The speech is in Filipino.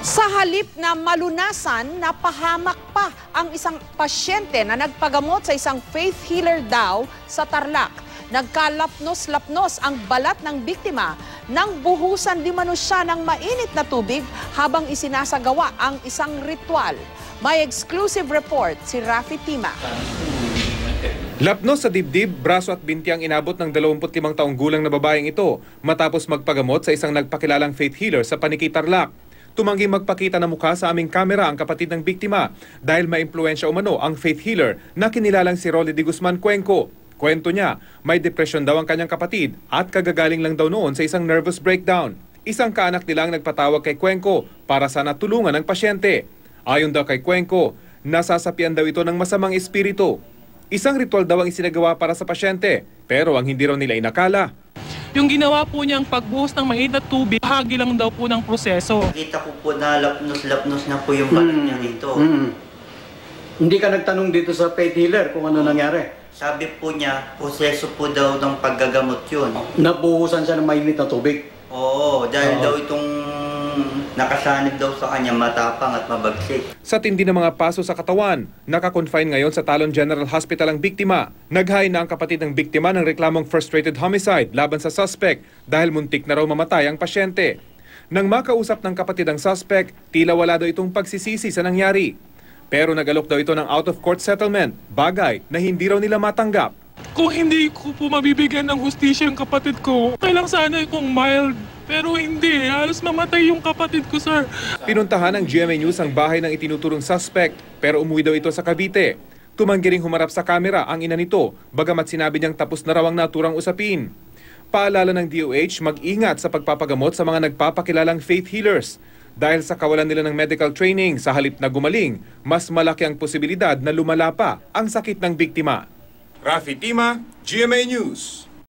Sa halip na malunasan, napahamak pa ang isang pasyente na nagpagamot sa isang faith healer daw sa Tarlac. Nagkalapnos-lapnos ang balat ng biktima nang buhusan di mano siya ng mainit na tubig habang isinasagawa ang isang ritual. May exclusive report si Rafi Tima. Lapnos sa dibdib, braso at binti ang inabot ng 25 taong gulang na babaeng ito matapos magpagamot sa isang nagpakilalang faith healer sa Paniki, Tarlac. Tumanggi magpakita ng mukha sa aming kamera ang kapatid ng biktima dahil maimpluwensya umano ang faith healer na kinilalang si Rolly de Guzman Cuenco. Kwento niya, may depresyon daw ang kanyang kapatid at kagagaling lang daw noon sa isang nervous breakdown. Isang kaanak nilang nagpatawag kay Cuenco para sana tulungan ang pasyente. Ayon daw kay Cuenco, nasasapian daw ito ng masamang espiritu. Isang ritual daw ang isinagawa para sa pasyente, pero ang hindi raw nila inakala. Yung ginawa po niyang pagbuhos ng mainit na tubig, bahagi lang daw po ng proseso. Kita ko po na lapnos-lapnos na po yung balat niya dito. Hindi ka nagtanong dito sa faith healer kung ano nangyari? Sabi po niya, proseso po daw ng paggagamot yun. Nabuhusan siya ng mainit na tubig? Oo, dahil daw itong nakasanib daw sa kanya matapang at mabagsik. Sa tindi ng mga paso sa katawan, nakakonfine ngayon sa Talon General Hospital ang biktima. Naghain na ang kapatid ng biktima ng reklamong frustrated homicide laban sa suspect dahil muntik na raw mamatay ang pasyente. Nang makausap ng kapatid ang suspect, tila wala daw itong pagsisisi sa nangyari. Pero nagalok daw ito ng out-of-court settlement, bagay na hindi raw nila matanggap. Kung hindi ko po mabibigyan ng hustisya yung kapatid ko, kailang sana kung mild. Pero hindi, halos mamatay yung kapatid ko, sir. Pinuntahan ng GMA News ang bahay ng itinuturong suspect, pero umuwi daw ito sa Cavite. Tumanggi ring humarap sa kamera ang ina nito, bagamat sinabi niyang tapos na raw ang naturang usapin. Paalala ng DOH, mag-ingat sa pagpapagamot sa mga nagpapakilalang faith healers. Dahil sa kawalan nila ng medical training sa halip na gumaling, mas malaki ang posibilidad na lumala pa ang sakit ng biktima. Rafi Tima, GMA News.